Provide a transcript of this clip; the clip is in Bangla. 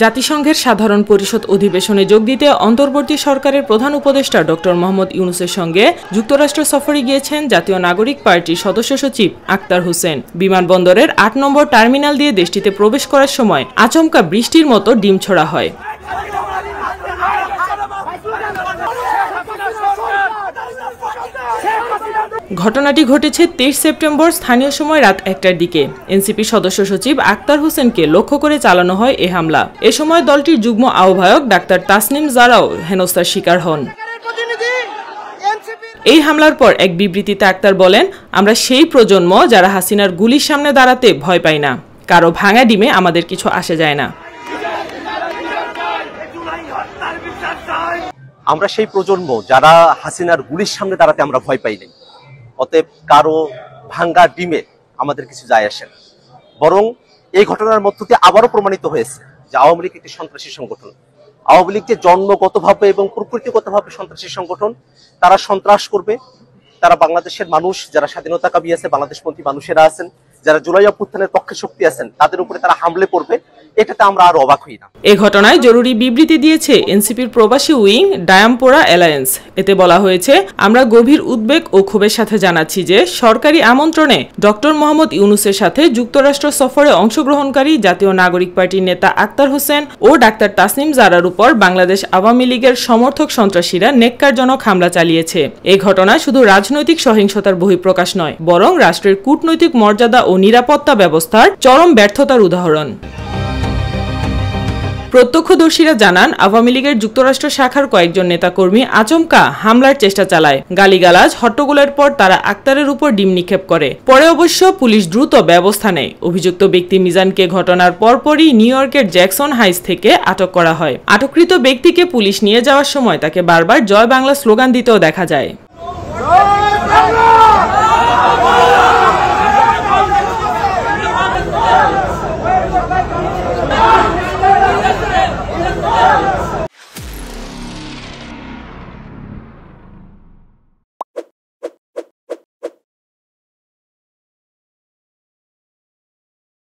জাতিসংঘের সাধারণ পরিষদ অধিবেশনে যোগ দিতে অন্তর্বর্তী সরকারের প্রধান উপদেষ্টা ডক্টর মোহাম্মদ ইউনূসের সঙ্গে যুক্তরাষ্ট্র সফরে গিয়েছেন জাতীয় নাগরিক পার্টির সদস্য সচিব আক্তার হোসেন। বিমানবন্দরের ৮ নম্বর টার্মিনাল দিয়ে দেশটিতে প্রবেশ করার সময় আচমকা বৃষ্টির মতো ডিম ছোড়া হয়। ঘটনাটি ঘটেছে ২৩ সেপ্টেম্বর স্থানীয় সময় রাত ১টার দিকে। এনসিপি সদস্য সচিব আক্তার হোসেনকে লক্ষ্য করে চালানো হয় এ হামলা। এ সময় দলটির যুগ্ম আহ্বায়ক ডাক্তার তাসনিম জারাও হেনস্থার শিকার হন। এই হামলার পর এক বিবৃতিতে আক্তার বলেন, আমরা সেই প্রজন্ম যারা হাসিনার গুলির সামনে দাঁড়াতে ভয় পাই না। কারো ভাঙা ডিমে আমাদের কিছু আসে যায় না। আমরা সেই প্রজন্ম যারা হাসিনার গুলির সামনে দাঁড়াতে আমরা ভয় পাই নাই। অতএব কারো ভাঙ্গা ডিমে আমাদের কিছু যায় আসে না। বরং এই ঘটনার মধ্য দিয়ে আবারও প্রমাণিত হয়েছে যে আওয়ামী লীগ একটি সন্ত্রাসী সংগঠন। আওয়ামী লীগ যে জন্মগতভাবে এবং প্রকৃতিগতভাবে সন্ত্রাসী সংগঠন, তারা সন্ত্রাস করবে। তারা বাংলাদেশের মানুষ যারা স্বাধীনতাকামী আছে, বাংলাদেশপন্থী মানুষেরা আছেন, যারা জুলাই অভ্যুত্থানের পক্ষে শক্তি আছেন, তাদের উপরে তারা হামলে পড়বে। এটাতে আমরা আর অবাক হই না। এই ঘটনায় জরুরি বিবৃতি দিয়েছে এনসিপির প্রবাসী উইং ডায়াম্পোরা অ্যালায়েন্স। এতে বলা হয়েছে, আমরা গভীর উদ্বেগ ও ক্ষোভের সাথে জানাচ্ছি যে সরকারি আমন্ত্রণে ডক্টর মোহাম্মদ ইউনূসের সাথে যুক্তরাষ্ট্র সফরে অংশগ্রহণকারী জাতীয় নাগরিক পার্টির নেতা আক্তার হোসেন ও ডাক্তার তাসনিম জারার উপর বাংলাদেশ আওয়ামী লীগের সমর্থক সন্ত্রাসীরা নেক্কারজনক হামলা চালিয়েছে। এই ঘটনা শুধু রাজনৈতিক সহিংসতার বহিঃপ্রকাশ নয়, বরং রাষ্ট্রের কূটনৈতিক মর্যাদা ও নিরাপত্তা ব্যবস্থার চরম ব্যর্থতার উদাহরণ। প্রত্যক্ষদর্শীরা জানান, আওয়ামী লীগের যুক্তরাষ্ট্র শাখার কয়েকজন নেতাকর্মী আচমকা হামলার চেষ্টা চালায়। গালিগালাজ হট্টগোলের পর তারা আক্তারের উপর ডিম নিক্ষেপ করে। পরে অবশ্য পুলিশ দ্রুত ব্যবস্থা নেয়। অভিযুক্ত ব্যক্তি মিজানকে ঘটনার পরপরই নিউ ইয়র্কের জ্যাকসন হাইটস থেকে আটক করা হয়। আটককৃত ব্যক্তিকে পুলিশ নিয়ে যাওয়ার সময় তাকে বারবার জয় বাংলা স্লোগান দিতেও দেখা যায়।